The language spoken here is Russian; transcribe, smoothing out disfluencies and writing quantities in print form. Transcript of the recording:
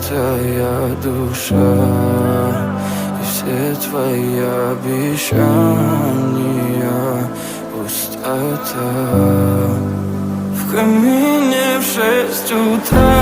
твоя душа и все твои обещания пустота. В камине в 6 утра